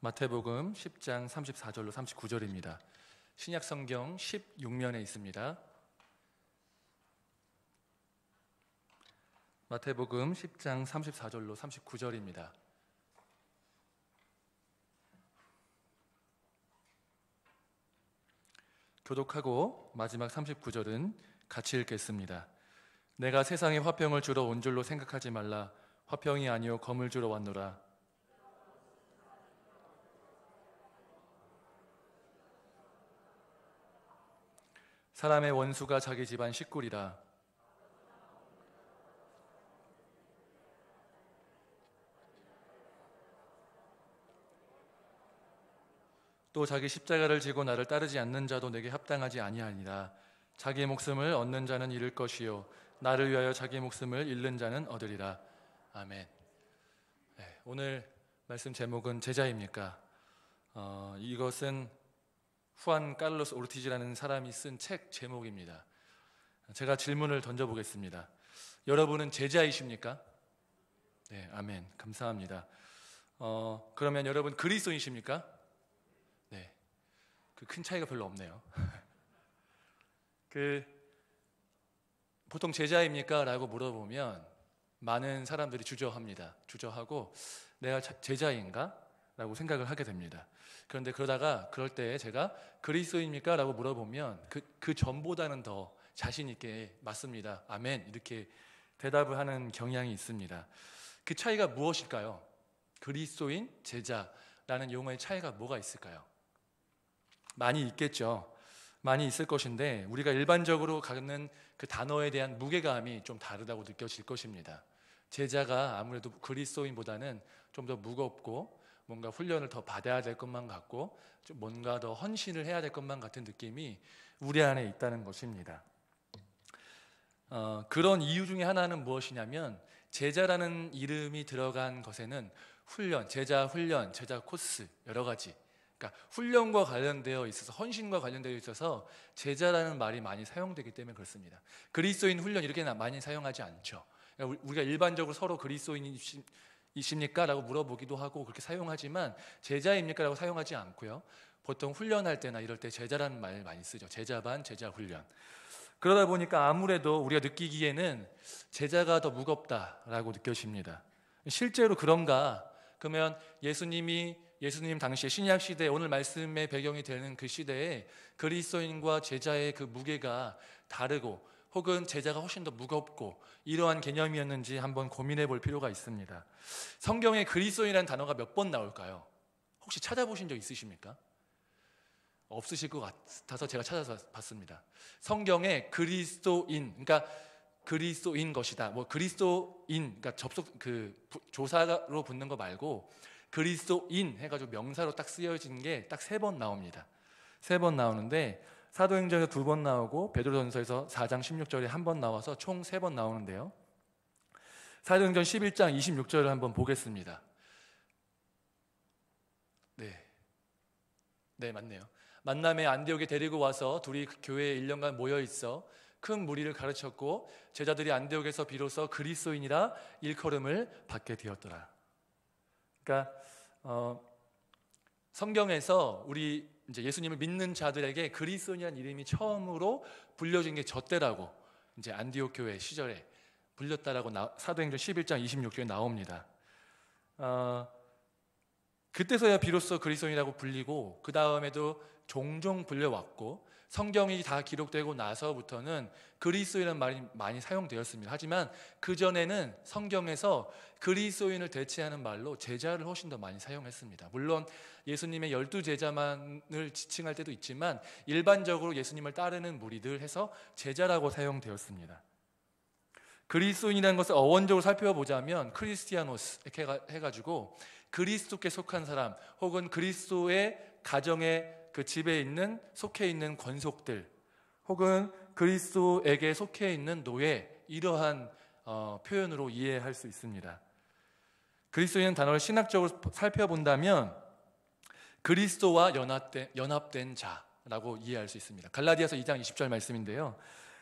마태복음 10장 34절로 39절입니다. 신약성경 16면에 있습니다. 마태복음 10장 34절로 39절입니다. 교독하고 마지막 39절은 같이 읽겠습니다. 내가 세상에 화평을 주러 온 줄로 생각하지 말라. 화평이 아니요 검을 주러 왔노라. 사람의 원수가 자기 집안 식구리라. 또 자기 십자가를 지고 나를 따르지 않는 자도 내게 합당하지 아니하니라. 자기 목숨을 얻는 자는 잃을 것이요 나를 위하여 자기 목숨을 잃는 자는 얻으리라. 아멘. 네, 오늘 말씀 제목은 제자입니까? 이것은 후안 카를로스 오르티즈라는 사람이 쓴 책 제목입니다. 제가 질문을 던져보겠습니다. 여러분은 제자이십니까? 네, 아멘. 감사합니다. 그러면 여러분 그리스도인이십니까? 네, 그 큰 차이가 별로 없네요. 보통 제자입니까? 라고 물어보면 많은 사람들이 주저합니다. 주저하고 내가 제자인가? 라고 생각을 하게 됩니다. 그런데 그럴 때 제가 그리스도입니까? 라고 물어보면 그 전보다는 더 자신 있게 맞습니다. 아멘. 이렇게 대답을 하는 경향이 있습니다. 그 차이가 무엇일까요? 그리스도인, 제자라는 용어의 차이가 뭐가 있을까요? 많이 있겠죠. 많이 있을 것인데 우리가 일반적으로 갖는 그 단어에 대한 무게감이 좀 다르다고 느껴질 것입니다. 제자가 아무래도 그리스도인보다는 좀 더 무겁고 뭔가 훈련을 더 받아야 될 것만 같고 좀 뭔가 더 헌신을 해야 될 것만 같은 느낌이 우리 안에 있다는 것입니다. 그런 이유 중에 하나는 무엇이냐면 제자라는 이름이 들어간 것에는 훈련, 제자 훈련, 제자 코스 여러 가지, 그러니까 훈련과 관련되어 있어서 헌신과 관련되어 있어서 제자라는 말이 많이 사용되기 때문에 그렇습니다. 그리스도인 훈련 이렇게 많이 사용하지 않죠. 그러니까 우리가 일반적으로 서로 그리스도인이십니까? 라고 물어보기도 하고 그렇게 사용하지만 제자입니까? 라고 사용하지 않고요. 보통 훈련할 때나 이럴 때 제자라는 말 많이 쓰죠. 제자반, 제자 훈련. 그러다 보니까 아무래도 우리가 느끼기에는 제자가 더 무겁다라고 느껴집니다. 실제로 그런가? 그러면 예수님 당시에 신약 시대, 오늘 말씀의 배경이 되는 그 시대에 그리스도인과 제자의 그 무게가 다르고 혹은 제자가 훨씬 더 무겁고 이러한 개념이었는지 한번 고민해 볼 필요가 있습니다. 성경에 그리스도인이라는 단어가 몇 번 나올까요? 혹시 찾아보신 적 있으십니까? 없으실 것 같아서 제가 찾아서 봤습니다. 성경에 그리스도인, 그러니까 그리스도인 것이다. 뭐 그리스도인, 그러니까 조사로 붙는 거 말고 그리스도인 해가지고 명사로 딱 쓰여진 게 딱 3번 나옵니다. 3번 나오는데 사도행전에서 2번 나오고 베드로전서에서 4장 16절에 1번 나와서 총 3번 나오는데요. 사도행전 11장 26절을 한번 보겠습니다. 네, 맞네요. 만남에 안디옥에 데리고 와서 둘이 교회에 1년간 모여 있어 큰 무리를 가르쳤고 제자들이 안디옥에서 비로소 그리스도인이라 일컬음을 받게 되었더라. 그러니까 성경에서 우리 이제 예수님을 믿는 자들에게 그리스도인이라는 이름이 처음으로 불려진 게 저때라고 이제 안디옥 교회 시절에 불렸다라고 사도행전 11장 26절에 나옵니다. 그때서야 비로소 그리스도인이라고 불리고 그 다음에도 종종 불려왔고 성경이 다 기록되고 나서부터는 그리스도인이라는 말이 많이 사용되었습니다. 하지만 그전에는 성경에서 그리스도인을 대체하는 말로 제자를 훨씬 더 많이 사용했습니다. 물론 예수님의 12제자만을 지칭할 때도 있지만 일반적으로 예수님을 따르는 무리들 해서 제자라고 사용되었습니다. 그리스도인이라는 것을 어원적으로 살펴보자면 크리스티아노스 이렇게 해가지고 그리스도께 속한 사람 혹은 그리스도의 가정에 그 집에 속해 있는 권속들 혹은 그리스도에게 속해 있는 노예 이러한 표현으로 이해할 수 있습니다. 그리스도인 단어를 신학적으로 살펴본다면 그리스도와 연합된 자라고 이해할 수 있습니다. 갈라디아서 2장 20절 말씀인데요.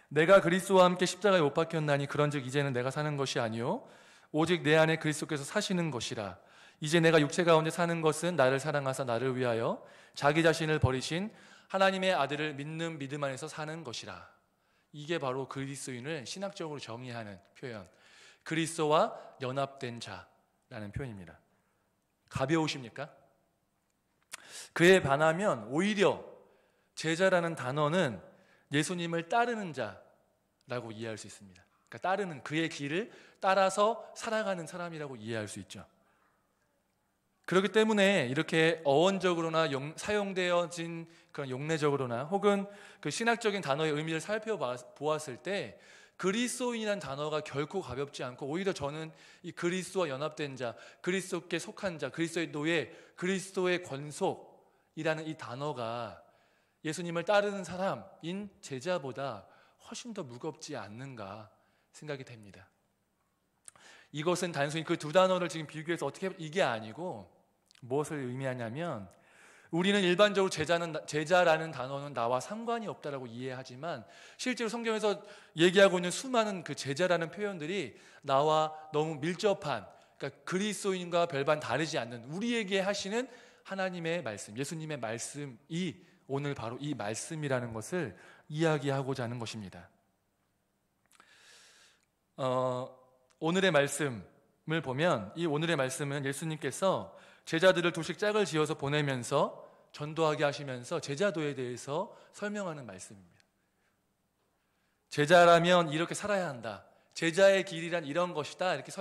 내가 그리스도와 함께 십자가에 못 박혔나니 그런즉 이제는 내가 사는 것이 아니요 오직 내 안에 그리스도께서 사시는 것이라. 이제 내가 육체 가운데 사는 것은 나를 사랑하사 나를 위하여 자기 자신을 버리신 하나님의 아들을 믿는 믿음 안에서 사는 것이라. 이게 바로 그리스도인을 신학적으로 정의하는 표현, 그리스도와 연합된 자라는 표현입니다. 가벼우십니까? 그에 반하면 오히려 제자라는 단어는 예수님을 따르는 자라고 이해할 수 있습니다. 그러니까 따르는, 그의 길을 따라서 살아가는 사람이라고 이해할 수 있죠. 그렇기 때문에 이렇게 어원적으로나 사용되어진 그런 용례적으로나 혹은 그 신학적인 단어의 의미를 살펴보았을 때 그리스도인이라는 단어가 결코 가볍지 않고, 오히려 저는 이 그리스도와 연합된 자, 그리스도께 속한 자, 그리스도의 노예, 그리스도의 권속이라는 이 단어가 예수님을 따르는 사람인 제자보다 훨씬 더 무겁지 않는가 생각이 됩니다. 이것은 단순히 그 두 단어를 지금 비교해서 어떻게 이게 아니고 무엇을 의미하냐면, 우리는 일반적으로 제자라는 단어는 나와 상관이 없다라고 이해하지만 실제로 성경에서 얘기하고 있는 수많은 그 제자라는 표현들이 나와 너무 밀접한, 그러니까 그리스도인과 별반 다르지 않는 우리에게 하시는 하나님의 말씀, 예수님의 말씀이 오늘 바로 이 말씀이라는 것을 이야기하고자 하는 것입니다. 오늘의 말씀을 보면, 이 오늘의 말씀은 예수님께서 제자들을 두씩 짝을 지어서 보내면서 전도하게 하시면서 제자도에 대해서 설명하는 말씀입니다. 제자라면 이렇게 살아야 한다, 제자의 길이란 이런 것이다, 이렇게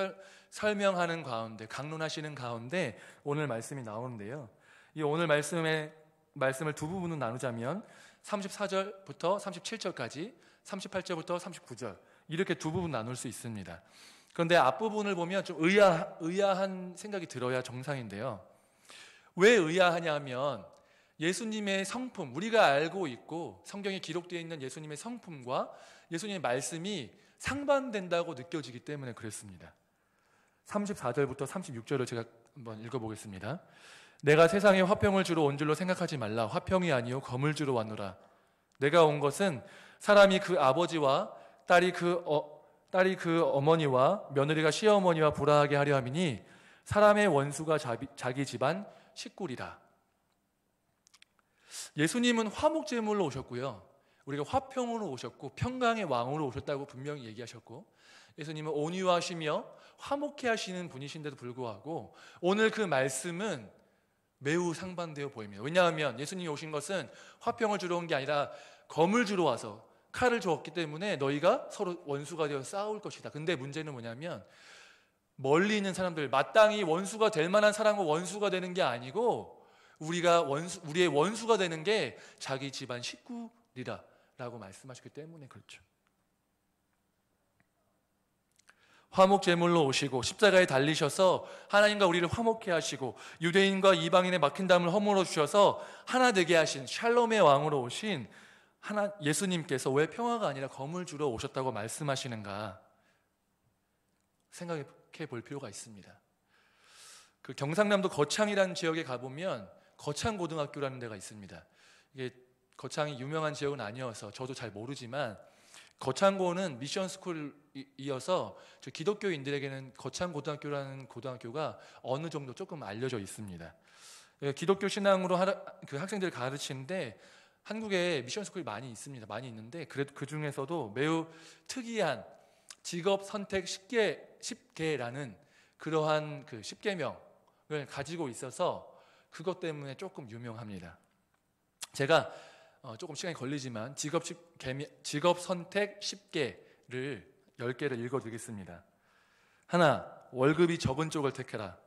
설명하는 가운데, 강론하시는 가운데 오늘 말씀이 나오는데요. 이 오늘 말씀을 두 부분으로 나누자면 34절부터 37절까지, 38절부터 39절, 이렇게 두 부분 나눌 수 있습니다. 그런데 앞부분을 보면 좀 의아한 생각이 들어야 정상인데요. 왜 의아하냐면 예수님의 성품, 우리가 알고 있고 성경에 기록되어 있는 예수님의 성품과 예수님의 말씀이 상반된다고 느껴지기 때문에 그랬습니다. 34절부터 36절을 제가 한번 읽어보겠습니다. 내가 세상에 화평을 주러 온 줄로 생각하지 말라. 화평이 아니요 검을 주러 왔노라. 내가 온 것은 사람이 그 아버지와 딸이 그 어머니와 며느리가 시어머니와 불화하게 하려 함이니 사람의 원수가 자기 집안 식구리라. 예수님은 화목제물로 오셨고요, 우리가 화평으로 오셨고 평강의 왕으로 오셨다고 분명히 얘기하셨고, 예수님은 온유하시며 화목해 하시는 분이신데도 불구하고 오늘 그 말씀은 매우 상반되어 보입니다. 왜냐하면 예수님이 오신 것은 화평을 주러 온 게 아니라 검을 주러 와서 칼을 주었기 때문에 너희가 서로 원수가 되어 싸울 것이다. 근데 문제는 뭐냐면 멀리 있는 사람들, 마땅히 원수가 될 만한 사람과 원수가 되는 게 아니고 우리의 원수가 되는 게 자기 집안 식구리라 라고 말씀하셨기 때문에 그렇죠. 화목제물로 오시고 십자가에 달리셔서 하나님과 우리를 화목케 하시고 유대인과 이방인의 막힌 담을 허물어 주셔서 하나 되게 하신 샬롬의 왕으로 오신 예수님께서 왜 평화가 아니라 검을 주러 오셨다고 말씀하시는가 생각해 볼 필요가 있습니다. 그 경상남도 거창이라는 지역에 가보면 거창고등학교라는 데가 있습니다. 이게 거창이 유명한 지역은 아니어서 저도 잘 모르지만 거창고는 미션스쿨이어서 기독교인들에게는 거창고등학교라는 고등학교가 어느 정도 조금 알려져 있습니다. 기독교 신앙으로 그 학생들을 가르치는데 한국에 미션스쿨이 많이 있습니다. 많이 있는데 그 중에서도 매우 특이한 직업 선택 10개라는 그러한 그 10계명을 가지고 있어서 그것 때문에 조금 유명합니다. 제가 조금 시간이 걸리지만 직업 선택 10개를 10개를 읽어드리겠습니다. 하나, 월급이 적은 쪽을 택해라.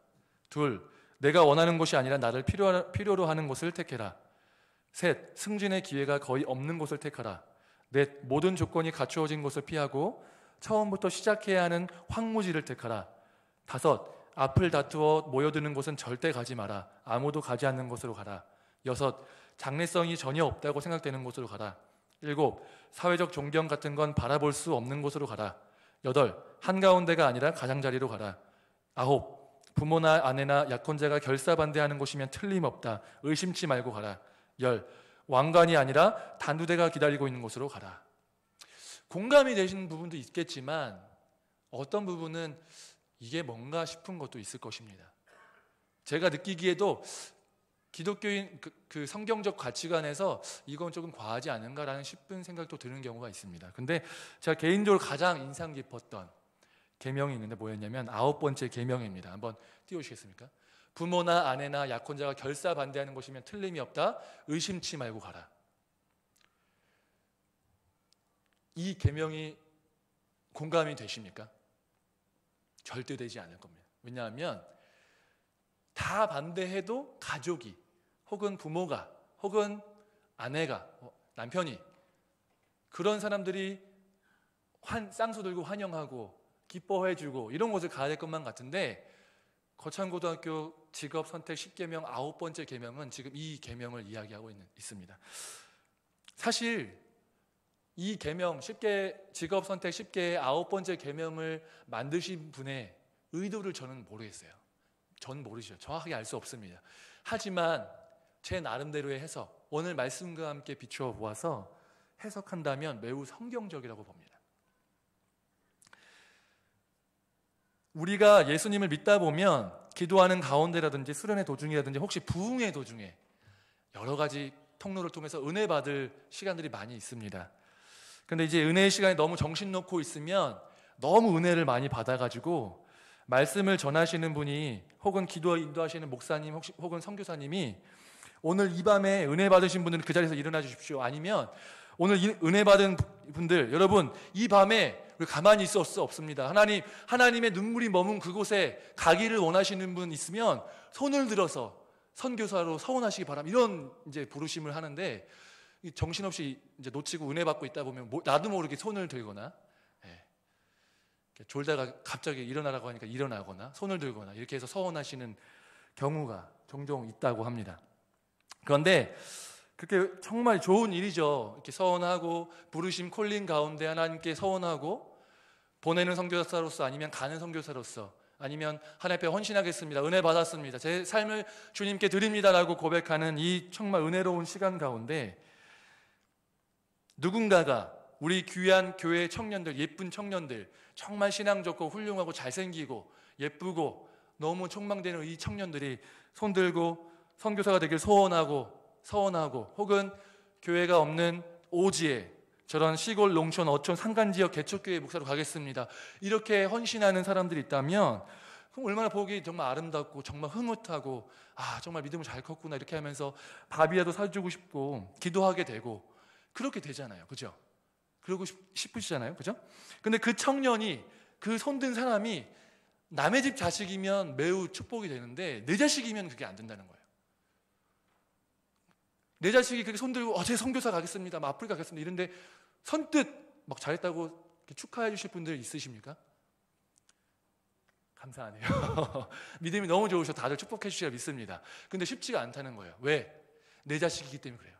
둘, 내가 원하는 곳이 아니라 나를 필요로 하는 곳을 택해라. 셋, 승진의 기회가 거의 없는 곳을 택하라. 넷, 모든 조건이 갖추어진 곳을 피하고 처음부터 시작해야 하는 황무지를 택하라. 다섯, 앞을 다투어 모여드는 곳은 절대 가지 마라. 아무도 가지 않는 곳으로 가라. 여섯, 장래성이 전혀 없다고 생각되는 곳으로 가라. 일곱, 사회적 존경 같은 건 바라볼 수 없는 곳으로 가라. 여덟, 한가운데가 아니라 가장자리로 가라. 아홉, 부모나 아내나 약혼자가 결사반대하는 곳이면 틀림없다. 의심치 말고 가라. 열, 왕관이 아니라 단두대가 기다리고 있는 곳으로 가라. 공감이 되시는 부분도 있겠지만 어떤 부분은 이게 뭔가 싶은 것도 있을 것입니다. 제가 느끼기에도 기독교인 그 성경적 가치관에서 이건 조금 과하지 않은가라는 싶은 생각도 드는 경우가 있습니다. 근데 제가 개인적으로 가장 인상 깊었던 계명이 있는데 뭐였냐면 9번째 계명입니다. 한번 띄워주시겠습니까? 부모나 아내나 약혼자가 결사 반대하는 것이면 틀림이 없다. 의심치 말고 가라. 이 계명이 공감이 되십니까? 절대 되지 않을 겁니다. 왜냐하면 다 반대해도 가족이 혹은 부모가 혹은 아내가 남편이 그런 사람들이 쌍수 들고 환영하고 기뻐해주고 이런 곳을 가야 될 것만 같은데 거창고등학교 직업선택 10계명 9번째 계명은 지금 이 계명을 이야기하고 있습니다. 사실 이 계명 10개 직업선택 10개의 9번째 계명을 만드신 분의 의도를 저는 모르겠어요. 전 모르죠. 정확하게 알 수 없습니다. 하지만 제 나름대로의 해석, 오늘 말씀과 함께 비추어 보아서 해석한다면 매우 성경적이라고 봅니다. 우리가 예수님을 믿다 보면 기도하는 가운데라든지 수련의 도중이라든지 혹시 부흥의 도중에 여러 가지 통로를 통해서 은혜 받을 시간들이 많이 있습니다. 근데 이제 은혜의 시간에 너무 정신 놓고 있으면 너무 은혜를 많이 받아가지고 말씀을 전하시는 분이 혹은 기도 인도하시는 목사님 혹은 선교사님이 오늘 이 밤에 은혜 받으신 분들은 그 자리에서 일어나 주십시오. 아니면 오늘 은혜 받은 분들 여러분 이 밤에 가만히 있을 수 없습니다. 하나님의 눈물이 머문 그곳에 가기를 원하시는 분 있으면 손을 들어서 선교사로 서원하시기 바랍니다. 이런 이제 부르심을 하는데 정신없이 이제 놓치고 은혜 받고 있다 보면 나도 모르게 손을 들거나 졸다가 갑자기 일어나라고 하니까 일어나거나 손을 들거나 이렇게 해서 서원하시는 경우가 종종 있다고 합니다. 그런데 그렇게 정말 좋은 일이죠. 이렇게 서원하고 부르심 콜링 가운데 하나님께 서원하고 보내는 선교사로서 아니면 가는 선교사로서 아니면 하나님 앞에 헌신하겠습니다. 은혜 받았습니다. 제 삶을 주님께 드립니다라고 고백하는 이 정말 은혜로운 시간 가운데 누군가가 우리 귀한 교회 청년들, 예쁜 청년들, 정말 신앙 좋고 훌륭하고 잘생기고 예쁘고 너무 촉망되는 이 청년들이 손들고 선교사가 되길 서원하고 혹은 교회가 없는 오지에 저런 시골, 농촌, 어촌, 산간지역 개척교회 목사로 가겠습니다. 이렇게 헌신하는 사람들이 있다면 그럼 얼마나 보기 정말 아름답고 정말 흐뭇하고 정말 믿음을 잘 컸구나 이렇게 하면서 밥이라도 사주고 싶고 기도하게 되고 그렇게 되잖아요. 그죠? 그러고 싶으시잖아요. 그죠? 근데 그 청년이 그 손든 사람이 남의 집 자식이면 매우 축복이 되는데 내 자식이면 그게 안 된다는 거예요. 내 자식이 그렇게 손들고 제 선교사 가겠습니다. 아프리카 가겠습니다. 이런데 선뜻 막 잘했다고 축하해 주실 분들 있으십니까? 감사하네요. 믿음이 너무 좋으셔 다들 축복해 주시라 믿습니다. 근데 쉽지가 않다는 거예요. 왜? 내 자식이기 때문에 그래요.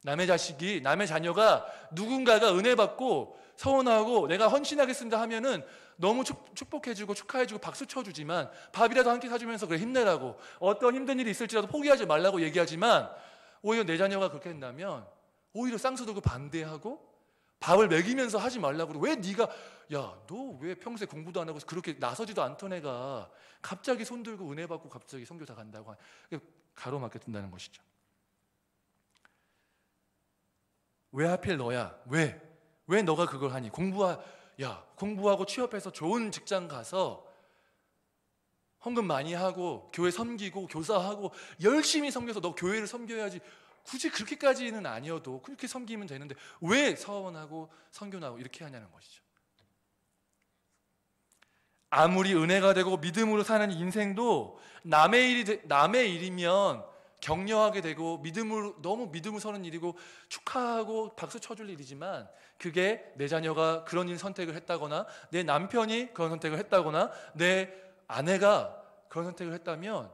남의 자식이, 남의 자녀가 누군가가 은혜 받고 서원하고 내가 헌신하겠습니다 하면은 너무 축복해주고 축하해주고 박수 쳐주지만 밥이라도 한 끼 사주면서 그래 힘내라고 어떤 힘든 일이 있을지라도 포기하지 말라고 얘기하지만 오히려 내 자녀가 그렇게 한다면 오히려 쌍수 들고 반대하고 밥을 먹이면서 하지 말라고 왜 네가 너 왜 평소에 공부도 안 하고 그렇게 나서지도 않던 애가 갑자기 손 들고 은혜 받고 갑자기 선교사 간다고 가로막혀 둔다는 것이죠. 왜 하필 너야? 왜 너가 그걸 하니? 공부하고 취업해서 좋은 직장 가서 헌금 많이 하고 교회 섬기고 교사하고 열심히 섬겨서 너 교회를 섬겨야지. 굳이 그렇게까지는 아니어도 그렇게 섬기면 되는데 왜 서원하고 선교하고 이렇게 하냐는 것이죠. 아무리 은혜가 되고 믿음으로 사는 인생도 남의 일이면 격려하게 되고 너무 믿음을 서는 일이고 축하하고 박수 쳐줄 일이지만 그게 내 자녀가 그런 일 선택을 했다거나 내 남편이 그런 선택을 했다거나 내 아내가 그런 선택을 했다면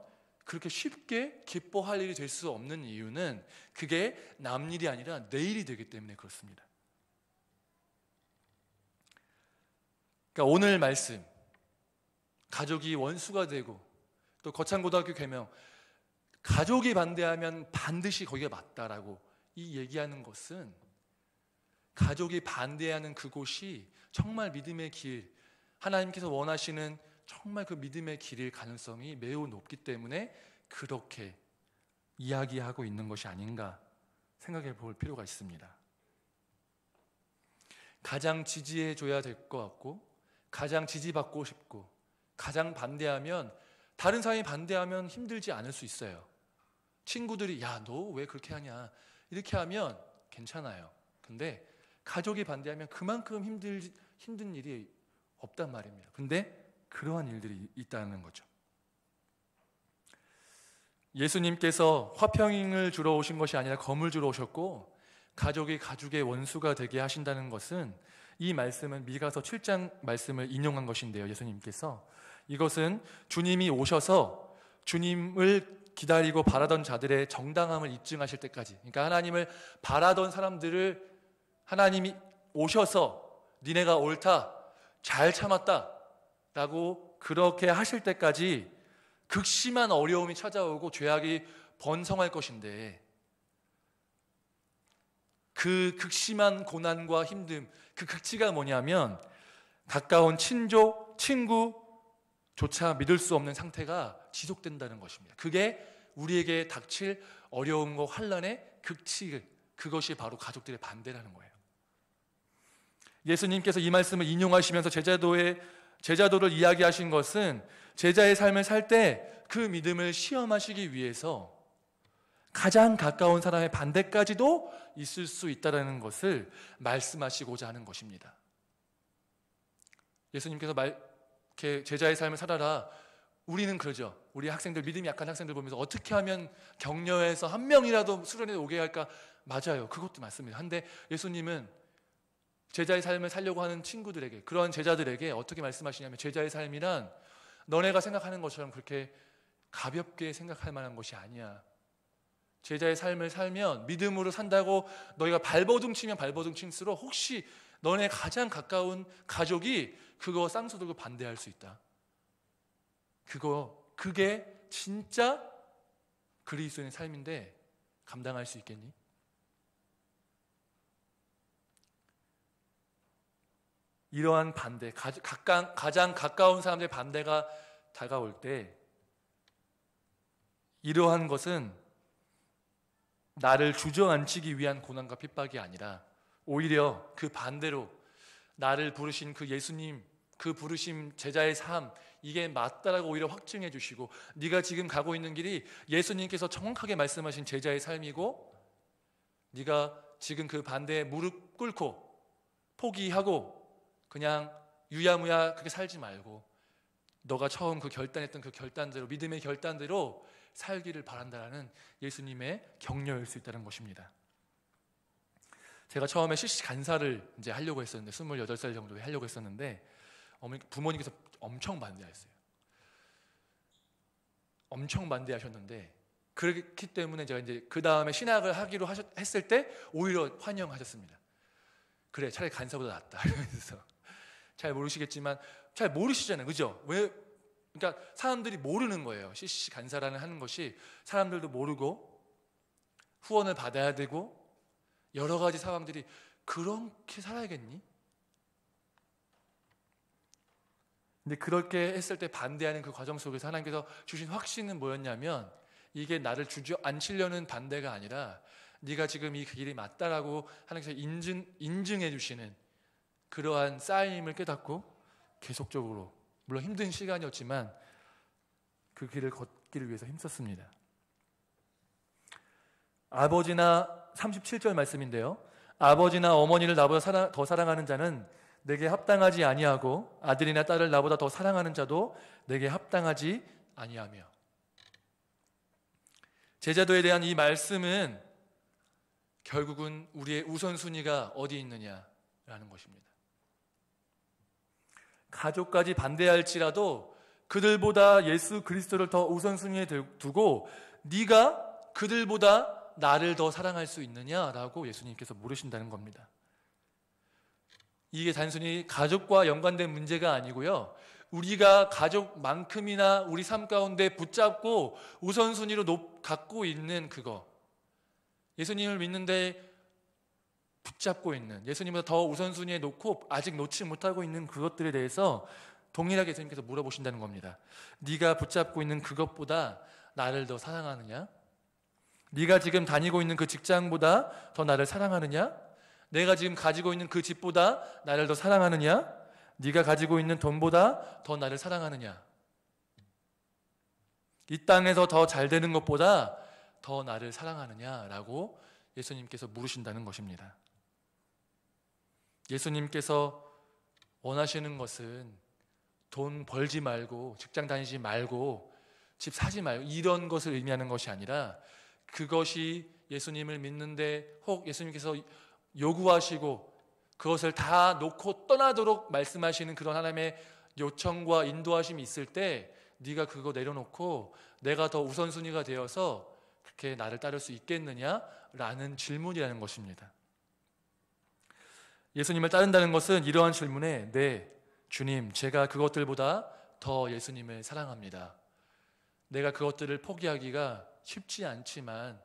그렇게 쉽게 기뻐할 일이 될 수 없는 이유는 그게 남 일이 아니라 내 일이 되기 때문에 그렇습니다. 그러니까 오늘 말씀 가족이 원수가 되고 또 거창고등학교 계명 가족이 반대하면 반드시 거기가 맞다라고 이 얘기하는 것은 가족이 반대하는 그곳이 정말 믿음의 길, 하나님께서 원하시는 정말 그 믿음의 길일 가능성이 매우 높기 때문에 그렇게 이야기하고 있는 것이 아닌가 생각해 볼 필요가 있습니다. 가장 지지해 줘야 될 것 같고, 가장 지지받고 싶고, 가장 반대하면, 다른 사람이 반대하면 힘들지 않을 수 있어요. 친구들이 야, 너 왜 그렇게 하냐 이렇게 하면 괜찮아요. 근데 가족이 반대하면 그만큼 힘든 일이 없단 말입니다. 근데 그러한 일들이 있다는 거죠. 예수님께서 화평을 주러 오신 것이 아니라 검을 주러 오셨고, 가족이 가족의 원수가 되게 하신다는 것은, 이 말씀은 미가서 7장 말씀을 인용한 것인데요. 예수님께서 이것은 주님이 오셔서 주님을 기다리고 바라던 자들의 정당함을 입증하실 때까지, 그러니까 하나님을 바라던 사람들을 하나님이 오셔서 니네가 옳다, 잘 참았다 라고 그렇게 하실 때까지 극심한 어려움이 찾아오고 죄악이 번성할 것인데, 그 극심한 고난과 힘듦, 그 극치가 뭐냐면 가까운 친족, 친구조차 믿을 수 없는 상태가 지속된다는 것입니다. 그게 우리에게 닥칠 어려움과 환난의 극치, 그것이 바로 가족들의 반대라는 거예요. 예수님께서 이 말씀을 인용하시면서 제자도를 이야기하신 것은 제자의 삶을 살 때 그 믿음을 시험하시기 위해서 가장 가까운 사람의 반대까지도 있을 수 있다는 것을 말씀하시고자 하는 것입니다. 예수님께서 이렇게 제자의 삶을 살아라, 우리는 그러죠. 우리 학생들, 믿음이 약한 학생들 보면서 어떻게 하면 격려해서 한 명이라도 수련회에 오게 할까? 맞아요, 그것도 맞습니다. 한데 예수님은 제자의 삶을 살려고 하는 친구들에게, 그런 제자들에게 어떻게 말씀하시냐면, 제자의 삶이란 너네가 생각하는 것처럼 그렇게 가볍게 생각할 만한 것이 아니야. 제자의 삶을 살면, 믿음으로 산다고 너희가 발버둥 치면 발버둥 칠수록 혹시 너네 가장 가까운 가족이 그거 쌍수 들고 반대할 수 있다. 그게 진짜 그리스도인의 삶인데 감당할 수 있겠니? 이러한 반대, 가장 가까운 사람들의 반대가 다가올 때, 이러한 것은 나를 주저앉히기 위한 고난과 핍박이 아니라 오히려 그 반대로 나를 부르신 그 예수님, 그 부르심, 제자의 삶, 이게 맞다라고 오히려 확증해 주시고, 네가 지금 가고 있는 길이 예수님께서 정확하게 말씀하신 제자의 삶이고, 네가 지금 그 반대에 무릎 꿇고 포기하고 그냥 유야무야 그렇게 살지 말고 너가 처음 그 결단했던 그 결단대로, 믿음의 결단대로 살기를 바란다라는 예수님의 격려일 수 있다는 것입니다. 제가 처음에 실시 간사를 이제 하려고 했었는데, 28살 정도에 하려고 했었는데 부모님께서 엄청 반대하셨어요. 엄청 반대하셨는데, 그렇기 때문에 제가 이제 그 다음에 신학을 하기로 했을 때 오히려 환영하셨습니다. 그래, 차라리 간사보다 낫다 이러면서. 잘 모르시겠지만, 잘 모르시잖아요, 그죠? 그러니까 사람들이 모르는 거예요. CCC 간사라는 하는 것이 사람들도 모르고 후원을 받아야 되고 여러 가지 상황들이, 그렇게 살아야겠니? 근데 그렇게 했을 때 반대하는 그 과정 속에서 하나님께서 주신 확신은 뭐였냐면, 이게 나를 주저앉히려는 반대가 아니라 네가 지금 이 길이 맞다라고 하나님께서 인증해 주시는 그러한 쌓임을 깨닫고 계속적으로, 물론 힘든 시간이었지만 그 길을 걷기를 위해서 힘썼습니다. 아버지나 37절 말씀인데요, 아버지나 어머니를 나보다 더 사랑하는 자는 내게 합당하지 아니하고 아들이나 딸을 나보다 더 사랑하는 자도 내게 합당하지 아니하며. 제자도에 대한 이 말씀은 결국은 우리의 우선순위가 어디 있느냐라는 것입니다. 가족까지 반대할지라도 그들보다 예수 그리스도를 더 우선순위에 두고 네가 그들보다 나를 더 사랑할 수 있느냐라고 예수님께서 물으신다는 겁니다. 이게 단순히 가족과 연관된 문제가 아니고요, 우리가 가족만큼이나 우리 삶 가운데 붙잡고 우선순위로 갖고 있는 그거, 예수님을 믿는데 붙잡고 있는, 예수님보다 더 우선순위에 놓고 아직 놓지 못하고 있는 그것들에 대해서 동일하게 예수님께서 물어보신다는 겁니다. 네가 붙잡고 있는 그것보다 나를 더 사랑하느냐? 네가 지금 다니고 있는 그 직장보다 더 나를 사랑하느냐? 내가 지금 가지고 있는 그 집보다 나를 더 사랑하느냐? 네가 가지고 있는 돈보다 더 나를 사랑하느냐? 이 땅에서 더 잘 되는 것보다 더 나를 사랑하느냐라고 예수님께서 물으신다는 것입니다. 예수님께서 원하시는 것은 돈 벌지 말고 직장 다니지 말고 집 사지 말고 이런 것을 의미하는 것이 아니라 그것이 예수님을 믿는데 혹 예수님께서 요구하시고 그것을 다 놓고 떠나도록 말씀하시는 그런 하나님의 요청과 인도하심이 있을 때 네가 그거 내려놓고 내가 더 우선순위가 되어서 그렇게 나를 따를 수 있겠느냐라는 질문이라는 것입니다. 예수님을 따른다는 것은 이러한 질문에 네, 주님, 제가 그것들보다 더 예수님을 사랑합니다. 내가 그것들을 포기하기가 쉽지 않지만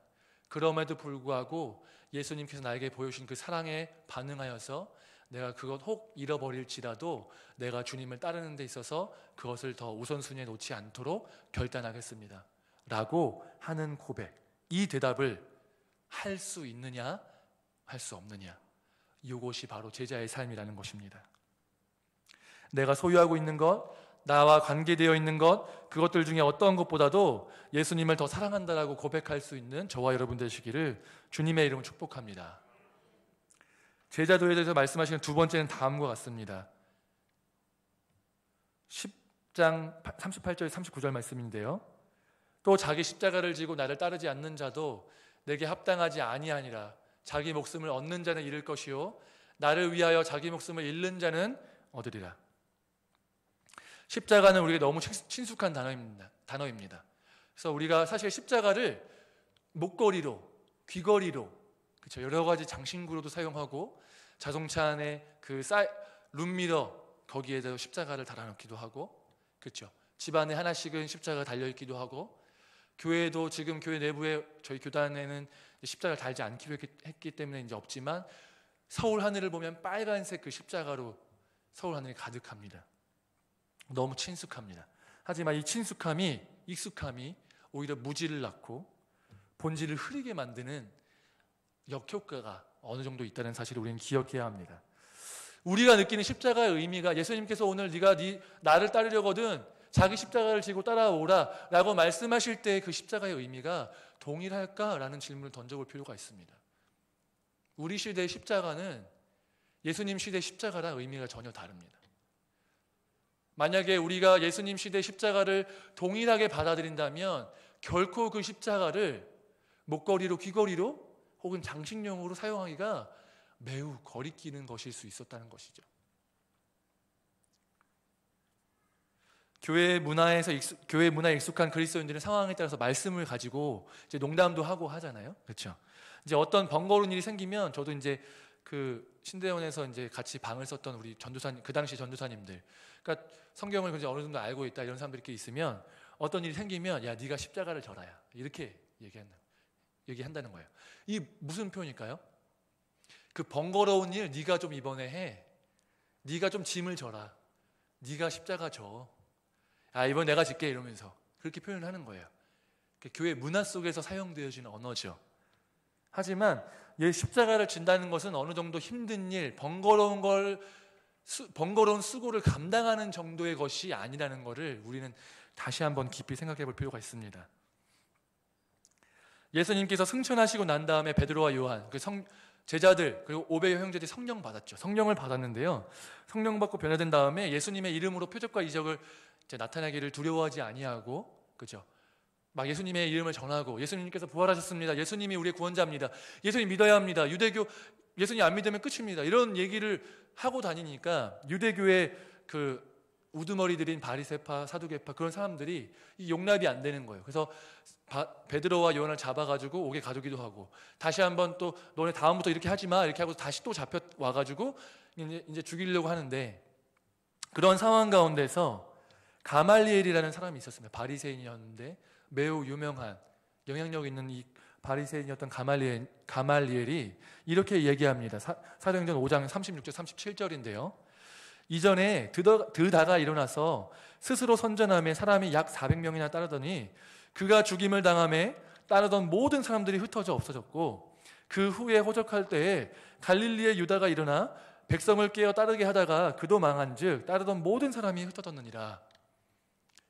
그럼에도 불구하고 예수님께서 나에게 보여주신 그 사랑에 반응하여서 내가 그것 혹 잃어버릴지라도 내가 주님을 따르는 데 있어서 그것을 더 우선순위에 놓지 않도록 결단하겠습니다 라고 하는 고백, 이 대답을 할 수 있느냐 할 수 없느냐, 이것이 바로 제자의 삶이라는 것입니다. 내가 소유하고 있는 것, 나와 관계되어 있는 것, 그것들 중에 어떤 것보다도 예수님을 더 사랑한다라고 고백할 수 있는 저와 여러분 되시기를 주님의 이름으로 축복합니다. 제자도에 대해서 말씀하시는 두 번째는 다음과 같습니다. 10장 38절 39절 말씀인데요. 또 자기 십자가를 지고 나를 따르지 않는 자도 내게 합당하지 아니하니라. 자기 목숨을 얻는 자는 잃을 것이요 나를 위하여 자기 목숨을 잃는 자는 얻으리라. 십자가는 우리에게 너무 친숙한 단어입니다. 그래서 우리가 사실 십자가를 목걸이로, 귀걸이로, 그렇죠, 여러 가지 장신구로도 사용하고 자동차 안에 그 룸미러 거기에다 십자가를 달아놓기도 하고, 그렇죠, 집 안에 하나씩은 십자가 달려있기도 하고, 교회도 지금 교회 내부에 저희 교단에는 십자가를 달지 않기로 했기 때문에 이제 없지만 서울 하늘을 보면 빨간색 그 십자가로 서울 하늘이 가득합니다. 너무 친숙합니다. 하지만 이 친숙함이, 익숙함이 오히려 무지를 낳고 본질을 흐리게 만드는 역효과가 어느 정도 있다는 사실을 우리는 기억해야 합니다. 우리가 느끼는 십자가의 의미가 예수님께서 오늘 네가 나를 따르려거든 자기 십자가를 지고 따라오라 라고 말씀하실 때 그 십자가의 의미가 동일할까라는 질문을 던져볼 필요가 있습니다. 우리 시대의 십자가는 예수님 시대의 십자가랑 의미가 전혀 다릅니다. 만약에 우리가 예수님 시대의 십자가를 동일하게 받아들인다면 결코 그 십자가를 목걸이로, 귀걸이로 혹은 장식용으로 사용하기가 매우 거리끼는 것일 수 있었다는 것이죠. 교회 문화에 익숙한 그리스도인들은 상황에 따라서 말씀을 가지고 이제 농담도 하고 하잖아요. 그렇죠? 이제 어떤 번거로운 일이 생기면 저도 이제 그 신대원에서 이제 같이 방을 썼던 우리 전도사님, 그 당시 전도사님들, 그러니까 성경을 이제 어느 정도 알고 있다 이런 사람들이 이렇게 있으면 어떤 일이 생기면 야, 네가 십자가를 져라야 이렇게 얘기한다는 거예요. 이 무슨 표현일까요? 그 번거로운 일 네가 좀 이번에 해. 네가 좀 짐을 져라. 네가 십자가 져. 아, 이번 내가 질게 이러면서 그렇게 표현을 하는 거예요. 교회 문화 속에서 사용되어지는 언어죠. 하지만 십자가를 진다는 것은 어느 정도 힘든 일, 번거로운 수고를 감당하는 정도의 것이 아니라는 것을 우리는 다시 한번 깊이 생각해 볼 필요가 있습니다. 예수님께서 승천하시고 난 다음에 베드로와 요한, 제자들 그리고 500여 형제들이 성령 받았죠. 성령을 받았는데요. 성령 받고 변화된 다음에 예수님의 이름으로 표적과 이적을 이제 나타나기를 두려워하지 아니하고, 그죠? 막 예수님의 이름을 전하고 예수님께서 부활하셨습니다. 예수님이 우리의 구원자입니다. 예수님 믿어야 합니다. 유대교 예수님 안 믿으면 끝입니다. 이런 얘기를 하고 다니니까 유대교의 그 우두머리들인 바리새파, 사두개파 그런 사람들이 이 용납이 안 되는 거예요. 그래서 베드로와 요한을 잡아가지고 옥에 가두기도 하고 다시 한번 또 너네 다음부터 이렇게 하지 마 이렇게 하고 다시 또 잡혀와가지고 이제 죽이려고 하는데, 그런 상황 가운데서 가말리엘이라는 사람이 있었습니다. 바리새인이었는데 매우 유명한 영향력 있는 이 바리새인이었던 가말리엘이 이렇게 얘기합니다. 사도행전 5장 36절 37절인데요. 이전에 드다가 일어나서 스스로 선전함에 사람이 약 400명이나 따르더니 그가 죽임을 당함에 따르던 모든 사람들이 흩어져 없어졌고 그 후에 호적할 때에 갈릴리의 유다가 일어나 백성을 깨어 따르게 하다가 그도 망한즉 따르던 모든 사람이 흩어졌느니라.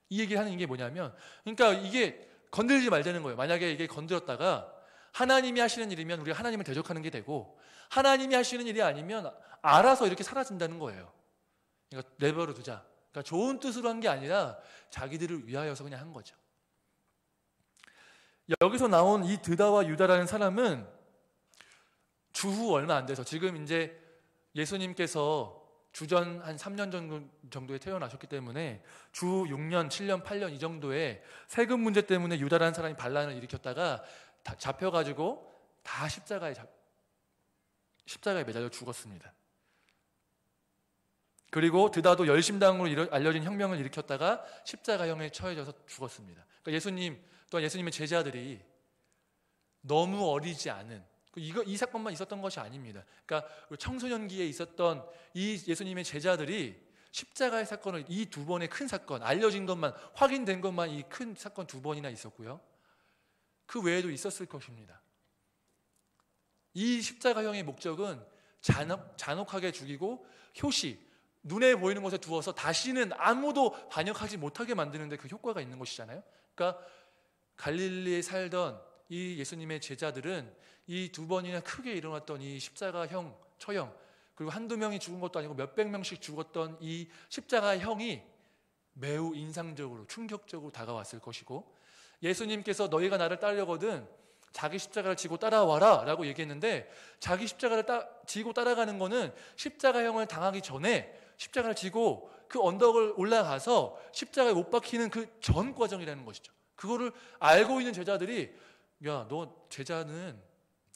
이 얘기를 하는 게 뭐냐면, 그러니까 이게 건들지 말자는 거예요. 만약에 이게 건드렸다가 하나님이 하시는 일이면 우리가 하나님을 대적하는 게 되고, 하나님이 하시는 일이 아니면 알아서 이렇게 사라진다는 거예요. 그러니까 내버려 두자. 그러니까 좋은 뜻으로 한 게 아니라 자기들을 위하여서 그냥 한 거죠. 여기서 나온 이 드다와 유다라는 사람은 주후 얼마 안 돼서, 지금 이제 예수님께서 주전 한 3년 정도에 태어나셨기 때문에 주 6년, 7년, 8년 이 정도에 세금 문제 때문에 유다라는 사람이 반란을 일으켰다가 잡혀가지고 다 십자가에 매달려 죽었습니다. 그리고 드다도 열심당으로 알려진 혁명을 일으켰다가 십자가형에 처해져서 죽었습니다. 그러니까 예수님 또한 예수님의 제자들이 너무 어리지 않은, 이 사건만 있었던 것이 아닙니다. 그러니까 청소년기에 있었던 이 예수님의 제자들이 십자가의 사건을, 이 두 번의 큰 사건, 알려진 것만, 확인된 것만 이 큰 사건 두 번이나 있었고요. 그 외에도 있었을 것입니다. 이 십자가형의 목적은 잔혹하게 죽이고 효시, 눈에 보이는 곳에 두어서 다시는 아무도 반역하지 못하게 만드는 데 그 효과가 있는 것이잖아요. 그러니까 갈릴리에 살던 이 예수님의 제자들은 이 두 번이나 크게 일어났던 이 십자가형 처형, 그리고 한두 명이 죽은 것도 아니고 몇백 명씩 죽었던 이 십자가형이 매우 인상적으로 충격적으로 다가왔을 것이고, 예수님께서 너희가 나를 따르려거든 자기 십자가를 지고 따라와라 라고 얘기했는데, 자기 십자가를 지고 따라가는 거는 십자가형을 당하기 전에 십자가를 지고 그 언덕을 올라가서 십자가에 못 박히는 그 전 과정이라는 것이죠. 그거를 알고 있는 제자들이, 야, 너 제자는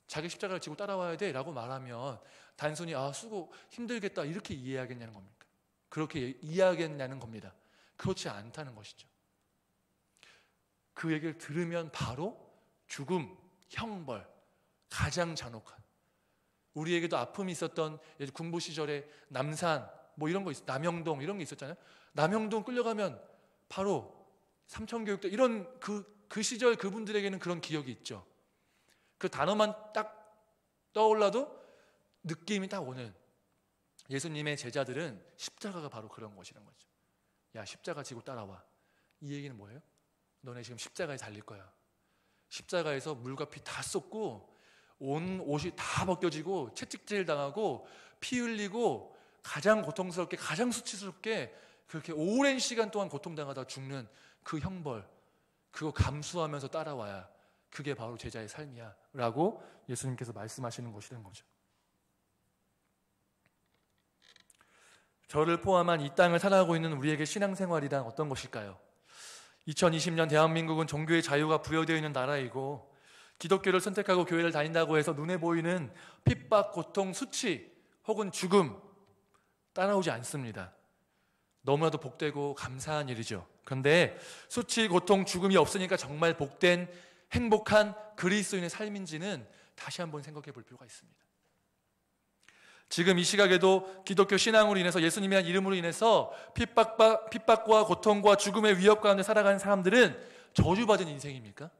자기 십자가를 지고 따라와야 돼 라고 말하면 단순히 수고 힘들겠다 이렇게 이해하겠냐는 겁니까? 그렇게 이해하겠냐는 겁니다. 그렇지 않다는 것이죠. 그 얘기를 들으면 바로 죽음, 형벌, 가장 잔혹한, 우리에게도 아픔이 있었던 군부 시절에 남산 뭐 이런 거 남영동 이런 게 있었잖아요. 남영동 끌려가면 바로 삼천교육대 이런 그 시절 그분들에게는 그런 기억이 있죠. 그 단어만 딱 떠올라도 느낌이 딱 오는, 예수님의 제자들은 십자가가 바로 그런 것이라는 거죠. 야, 십자가 지고 따라와. 이 얘기는 뭐예요? 너네 지금 십자가에 달릴 거야. 십자가에서 물과 피 다 쏟고 온 옷이 다 벗겨지고 채찍질 당하고 피 흘리고 가장 고통스럽게, 가장 수치스럽게 그렇게 오랜 시간 동안 고통당하다 죽는 그 형벌, 그거 감수하면서 따라와야 그게 바로 제자의 삶이야 라고 예수님께서 말씀하시는 것이라는 거죠. 저를 포함한 이 땅을 살아가고 있는 우리에게 신앙생활이란 어떤 것일까요? 2020년 대한민국은 종교의 자유가 부여되어 있는 나라이고, 기독교를 선택하고 교회를 다닌다고 해서 눈에 보이는 핍박, 고통, 수치 혹은 죽음 따라오지 않습니다. 너무나도 복되고 감사한 일이죠. 그런데 수치, 고통, 죽음이 없으니까 정말 복된 행복한 그리스도인의 삶인지는 다시 한번 생각해 볼 필요가 있습니다. 지금 이 시각에도 기독교 신앙으로 인해서, 예수님의 이름으로 인해서 핍박과 고통과 죽음의 위협 가운데 살아가는 사람들은 저주받은 인생입니까?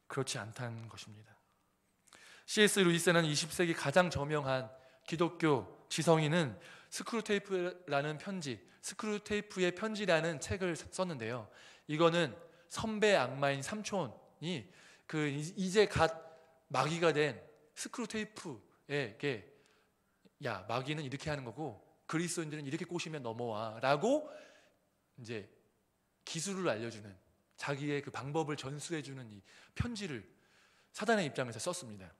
그렇지 않다는 것입니다. C.S. 루이스는 20세기 가장 저명한 기독교 지성인은 스크루테이프라는 편지, 스크루테이프의 편지라는 책을 썼는데요. 이거는 선배 악마인 삼촌이 이제 갓 마귀가 된 스크루테이프에게, 야, 마귀는 이렇게 하는 거고 그리스도인들은 이렇게 꼬시면 넘어와 라고 이제 기술을 알려주는, 자기의 그 방법을 전수해주는 이 편지를 사단의 입장에서 썼습니다.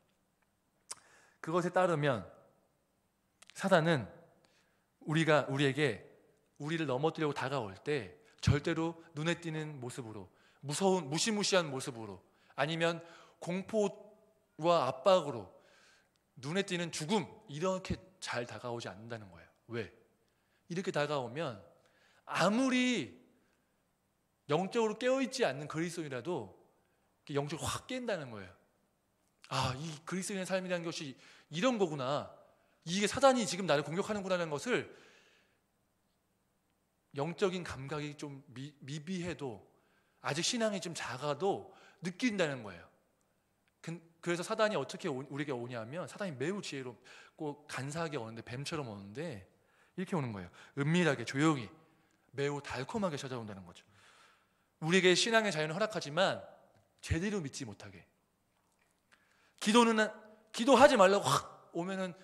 그것에 따르면 사단은 우리에게 우리를 넘어뜨려고 다가올 때 절대로 눈에 띄는 모습으로, 무서운 무시무시한 모습으로, 아니면 공포와 압박으로, 눈에 띄는 죽음, 이렇게 잘 다가오지 않는다는 거예요. 왜? 이렇게 다가오면 아무리 영적으로 깨어있지 않는 그리스도인이라도 영적으로 확 깬다는 거예요. 이 그리스도인의 삶이라는 것이 이런 거구나. 이게 사단이 지금 나를 공격하는구나라는 것을 영적인 감각이 좀 미비해도, 아직 신앙이 좀 작아도 느낀다는 거예요. 그래서 사단이 어떻게 우리에게 오냐면, 사단이 매우 지혜롭고 간사하게 오는데, 뱀처럼 오는데 이렇게 오는 거예요. 은밀하게, 조용히, 매우 달콤하게 찾아온다는 거죠. 우리에게 신앙의 자유는 허락하지만 제대로 믿지 못하게. 기도하지 말라고 확 오면은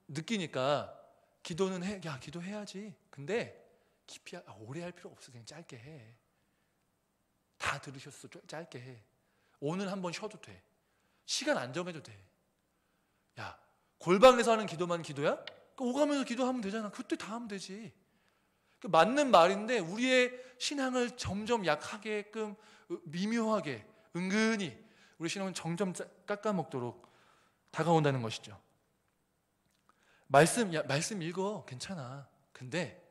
느끼니까 기도는 기도해야지. 근데 깊이 오래 할 필요 없어. 그냥 짧게 해. 다 들으셨어. 짧게 해. 오늘 한번 쉬어도 돼. 시간 안 정해도 돼. 야, 골방에서 하는 기도만 기도야? 오가면서 기도하면 되잖아. 그때 다 하면 되지. 맞는 말인데 우리의 신앙을 점점 약하게끔, 미묘하게, 은근히 우리 신앙은 점점 깎아먹도록 다가온다는 것이죠. 말씀 읽어. 괜찮아. 근데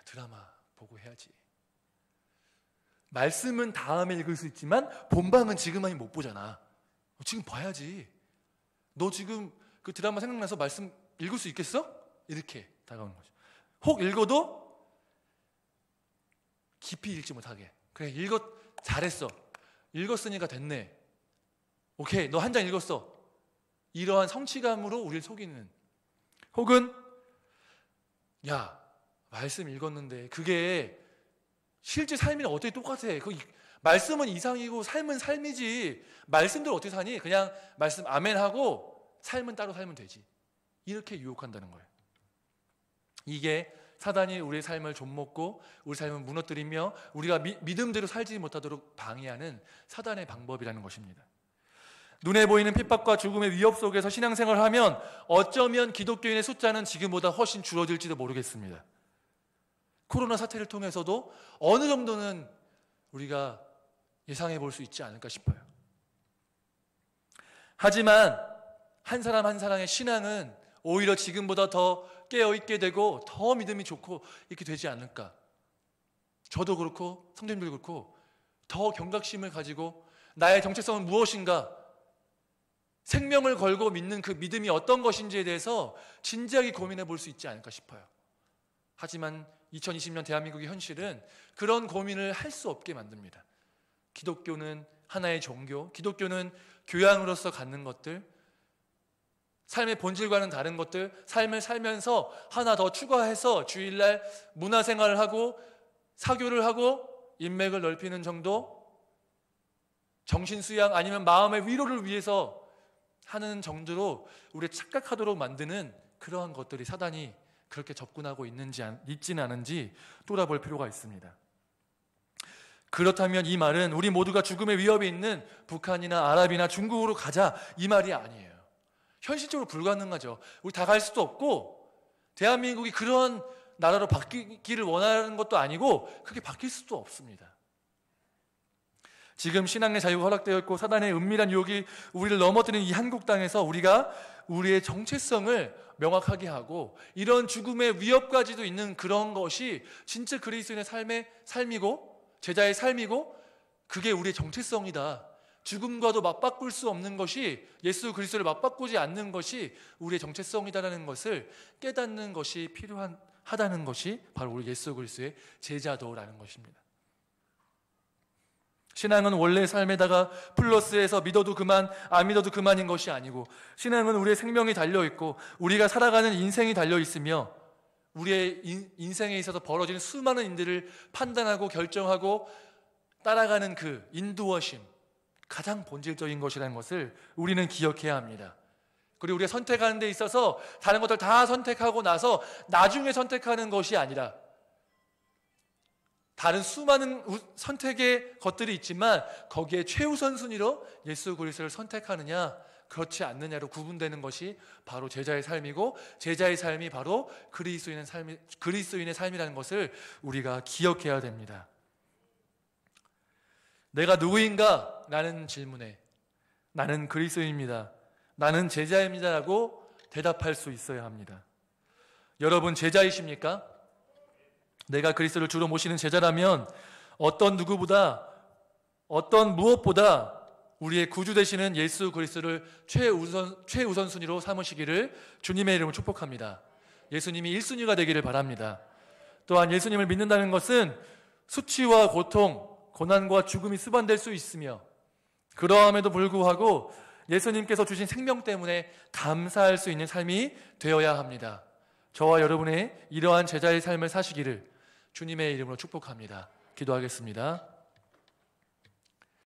드라마 보고 해야지. 말씀은 다음에 읽을 수 있지만 본방은 지금 아니 못 보잖아. 지금 봐야지. 너 지금 그 드라마 생각나서 말씀 읽을 수 있겠어? 이렇게 다가오는 거죠. 혹 읽어도 깊이 읽지 못하게. 그래, 잘했어. 읽었으니까 됐네. 오케이, 너 한 장 읽었어. 이러한 성취감으로 우리를 속이는. 혹은 야, 말씀 읽었는데 그게 실제 삶이랑 어떻게 똑같아? 말씀은 이상이고 삶은 삶이지. 말씀대로 어떻게 사니? 그냥 말씀 아멘 하고 삶은 따로 살면 되지. 이렇게 유혹한다는 거예요. 이게 사단이 우리의 삶을 좀먹고 우리 삶을 무너뜨리며 우리가 믿음대로 살지 못하도록 방해하는 사단의 방법이라는 것입니다. 눈에 보이는 핍박과 죽음의 위협 속에서 신앙생활을 하면 어쩌면 기독교인의 숫자는 지금보다 훨씬 줄어들지도 모르겠습니다. 코로나 사태를 통해서도 어느 정도는 우리가 예상해 볼 수 있지 않을까 싶어요. 하지만 한 사람 한 사람의 신앙은 오히려 지금보다 더 깨어있게 되고 더 믿음이 좋고 이렇게 되지 않을까. 저도 그렇고 성도님도 그렇고 더 경각심을 가지고 나의 정체성은 무엇인가, 생명을 걸고 믿는 그 믿음이 어떤 것인지에 대해서 진지하게 고민해 볼 수 있지 않을까 싶어요. 하지만 2020년 대한민국의 현실은 그런 고민을 할 수 없게 만듭니다. 기독교는 하나의 종교, 기독교는 교양으로서 갖는 것들, 삶의 본질과는 다른 것들, 삶을 살면서 하나 더 추가해서 주일날 문화생활을 하고 사교를 하고 인맥을 넓히는 정도, 정신수양 아니면 마음의 위로를 위해서 하는 정도로 우리를 착각하도록 만드는 그러한 것들이 사단이 그렇게 접근하고 있지는 않은지 돌아볼 필요가 있습니다. 그렇다면 이 말은 우리 모두가 죽음의 위협이 있는 북한이나 아랍이나 중국으로 가자, 이 말이 아니에요. 현실적으로 불가능하죠. 우리 다 갈 수도 없고 대한민국이 그런 나라로 바뀌기를 원하는 것도 아니고 그렇게 바뀔 수도 없습니다. 지금 신앙의 자유가 허락되어 있고 사단의 은밀한 유혹이 우리를 넘어뜨리는 이 한국 땅에서 우리가 우리의 정체성을 명확하게 하고 이런 죽음의 위협까지도 있는 그런 것이 진짜 그리스도인의 삶이고 제자의 삶이고 그게 우리의 정체성이다. 죽음과도 맞바꿀 수 없는 것이, 예수 그리스도를 맞바꾸지 않는 것이 우리의 정체성이다라는 것을 깨닫는 것이 필요하다는 것이 바로 우리 예수 그리스도의 제자도라는 것입니다. 신앙은 원래 삶에다가 플러스해서 믿어도 그만, 안 믿어도 그만인 것이 아니고, 신앙은 우리의 생명이 달려있고 우리가 살아가는 인생이 달려있으며 우리의 인생에 있어서 벌어지는 수많은 일들을 판단하고 결정하고 따라가는 그 인도하심, 가장 본질적인 것이라는 것을 우리는 기억해야 합니다. 그리고 우리가 선택하는 데 있어서 다른 것들 다 선택하고 나서 나중에 선택하는 것이 아니라, 다른 수많은 선택의 것들이 있지만 거기에 최우선 순위로 예수 그리스도를 선택하느냐 그렇지 않느냐로 구분되는 것이 바로 제자의 삶이고, 제자의 삶이 바로 그리스도인의 삶이라는 것을 우리가 기억해야 됩니다. 내가 누구인가? 라는 질문에 나는 그리스도인입니다, 나는 제자입니다 라고 대답할 수 있어야 합니다. 여러분 제자이십니까? 내가 그리스도를 주로 모시는 제자라면 어떤 누구보다, 어떤 무엇보다 우리의 구주 되시는 예수 그리스도를 최우선순위로 삼으시기를 주님의 이름으로 축복합니다. 예수님이 1순위가 되기를 바랍니다. 또한 예수님을 믿는다는 것은 수치와 고통, 고난과 죽음이 수반될 수 있으며 그러함에도 불구하고 예수님께서 주신 생명 때문에 감사할 수 있는 삶이 되어야 합니다. 저와 여러분의 이러한 제자의 삶을 사시기를 주님의 이름으로 축복합니다. 기도하겠습니다.